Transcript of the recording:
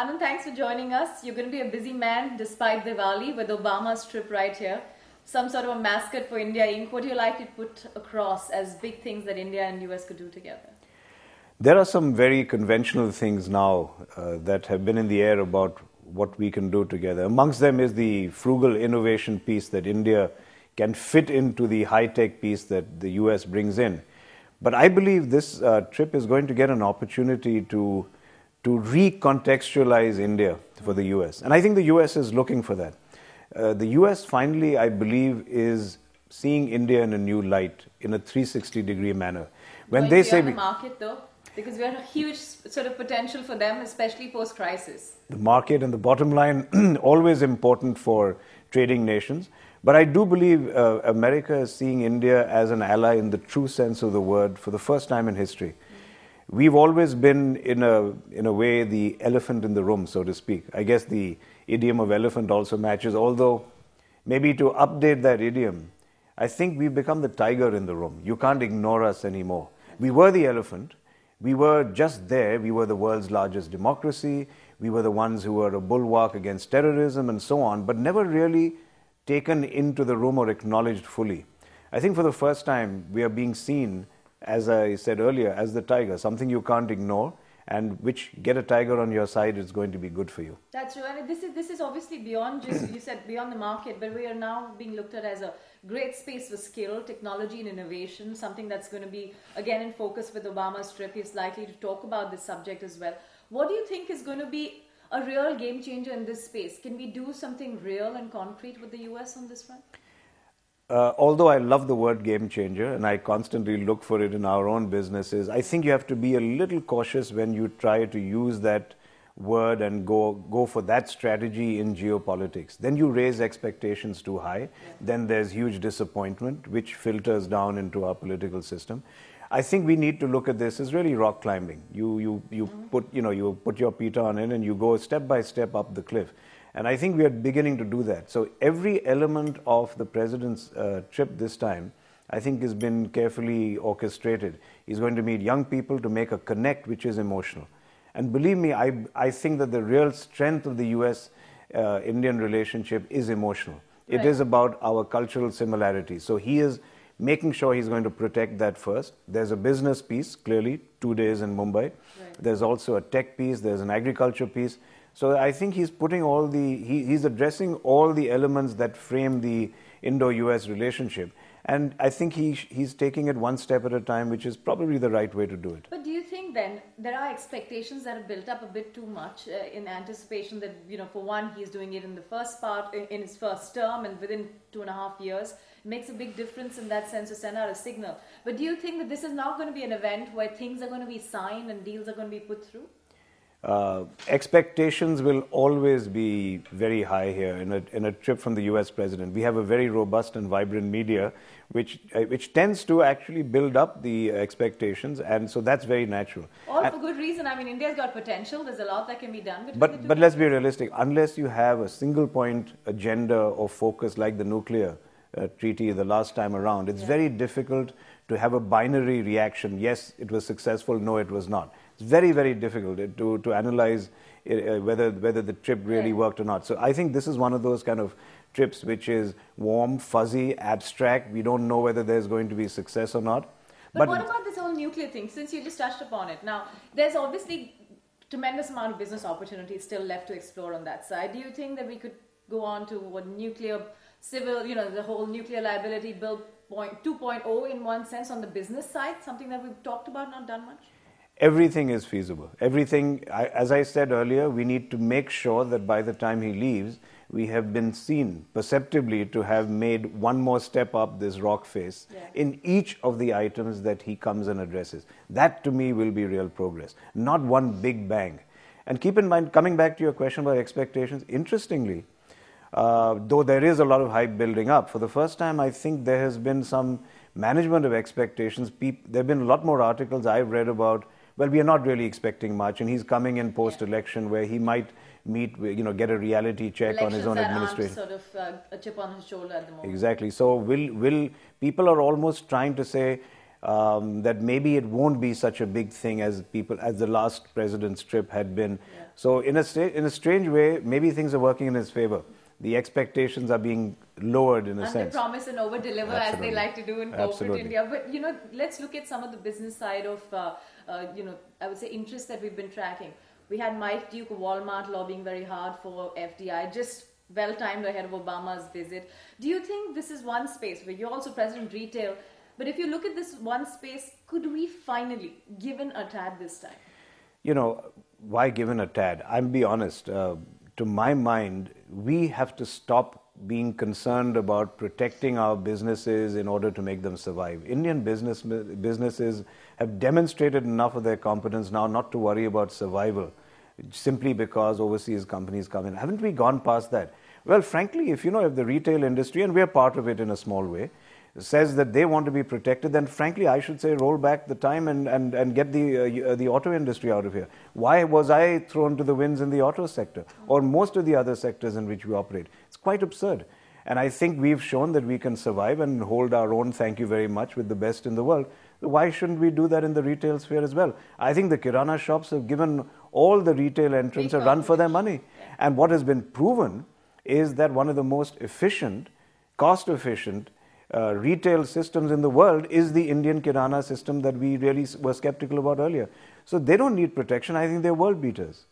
Anand, thanks for joining us. You're going to be a busy man despite Diwali with Obama's trip right here. Some sort of a mascot for India Inc. What do you like to put across as big things that India and US could do together? There are some very conventional things now that have been in the air about what we can do together. Amongst them is the frugal innovation piece that India can fit into the high-tech piece that the US brings in. But I believe this trip is going to get an opportunity to recontextualize India for the US. And I think the US is looking for that. The US finally, I believe, is seeing India in a new light, in a 360-degree manner. When they say the market, though, because we have a huge sort of potential for them, especially post-crisis. The market and the bottom line, always important for trading nations. But I do believe America is seeing India as an ally in the true sense of the word for the first time in history. We've always been, in a way, the elephant in the room, so to speak. I guess the idiom of elephant also matches, although maybe to update that idiom, I think we've become the tiger in the room. You can't ignore us anymore. We were the elephant. We were just there. We were the world's largest democracy. We were the ones who were a bulwark against terrorism and so on, but never really taken into the room or acknowledged fully. I think for the first time, we are being seen, as I said earlier, as the tiger, something you can't ignore, and which get a tiger on your side is going to be good for you. That's true. And this is obviously beyond just, you said, beyond the market, but we are now being looked at as a great space for skill, technology and innovation, something that's going to be, again, in focus with Obama's trip. He's likely to talk about this subject as well. What do you think is going to be a real game changer in this space? Can we do something real and concrete with the US on this front? Although I love the word game changer and I constantly look for it in our own businesses, I think you have to be a little cautious when you try to use that word and go for that strategy in geopolitics. Then you raise expectations too high. Then there's huge disappointment, which filters down into our political system. I think we need to look at this as really rock climbing. You put your pita on it and you go step by step up the cliff. And I think we are beginning to do that. So every element of the president's trip this time, I think, has been carefully orchestrated. He's going to meet young people to make a connect which is emotional. And believe me, I think that the real strength of the US-Indian relationship is emotional. It is about our cultural similarities. So he is making sure he's going to protect that first. There's a business piece, clearly, 2 days in Mumbai. Right. There's also a tech piece, there's an agriculture piece. So I think he's putting he's addressing all the elements that frame the Indo-US relationship. And I think he's taking it one step at a time, which is probably the right way to do it. But do you think then there are expectations that are built up a bit too much in anticipation that, for one, he's doing it in the first part, in his first term, and within 2.5 years? It makes a big difference in that sense to send out a signal. But do you think that this is now going to be an event where things are going to be signed and deals are going to be put through? Expectations will always be very high here in a trip from the US president. We have a very robust and vibrant media which tends to actually build up the expectations, and so that's very natural. All for good reason. I mean, India's got potential. There's a lot that can be done. But let's be realistic. Unless you have a single point agenda or focus like the nuclear treaty the last time around, it's very difficult to have a binary reaction. Yes, it was successful. No, it was not. It's very, very difficult to analyze whether the trip really worked or not. So I think this is one of those kind of trips which is warm, fuzzy, abstract. We don't know whether there's going to be success or not. But what about this whole nuclear thing, since you just touched upon it? Now, there's obviously tremendous amount of business opportunities still left to explore on that side. Do you think that we could go on to what nuclear, civil, the whole nuclear liability bill 2.0 in one sense on the business side, something that we've talked about, not done much? Everything is feasible. Everything, as I said earlier, we need to make sure that by the time he leaves, we have been seen perceptibly to have made one more step up this rock face in each of the items that he comes and addresses. That to me will be real progress, not one big bang. And keep in mind, coming back to your question about expectations, interestingly, though there is a lot of hype building up, for the first time I think there has been some management of expectations. There have been a lot more articles I've read about, well, we are not really expecting much, and he's coming in post-election where he might get a reality check on his own administration. Sort of a chip on his shoulder at the moment. Exactly. So will people are almost trying to say, that maybe it won't be such a big thing as the last president's trip had been. Yeah. So in a strange way, maybe things are working in his favor. The expectations are being lowered in a sense. And they promise and over deliver as they like to do in corporate Absolutely. India. But let's look at some of the business side of I would say interests that we've been tracking. We had Mike Duke of Walmart lobbying very hard for FDI, just well timed ahead of Obama's visit. Do you think this is one space where you're also president retail? But if you look at this one space, could we finally given a tad this time? Why given a tad? I'll be honest. To my mind, we have to stop being concerned about protecting our businesses in order to make them survive. Indian businesses have demonstrated enough of their competence now not to worry about survival simply because overseas companies come in. Haven't we gone past that? Well, frankly, if the retail industry, and we're part of it in a small way, says that they want to be protected, then frankly, I should say roll back the time and get the auto industry out of here. Why was I thrown to the winds in the auto sector or most of the other sectors in which we operate? It's quite absurd. And I think we've shown that we can survive and hold our own, thank you very much, with the best in the world. Why shouldn't we do that in the retail sphere as well? I think the Kirana shops have given all the retail entrants a run for their money. And what has been proven is that one of the most efficient, cost-efficient, retail systems in the world is the Indian Kirana system that we really were skeptical about earlier. So they don't need protection. I think they're world beaters.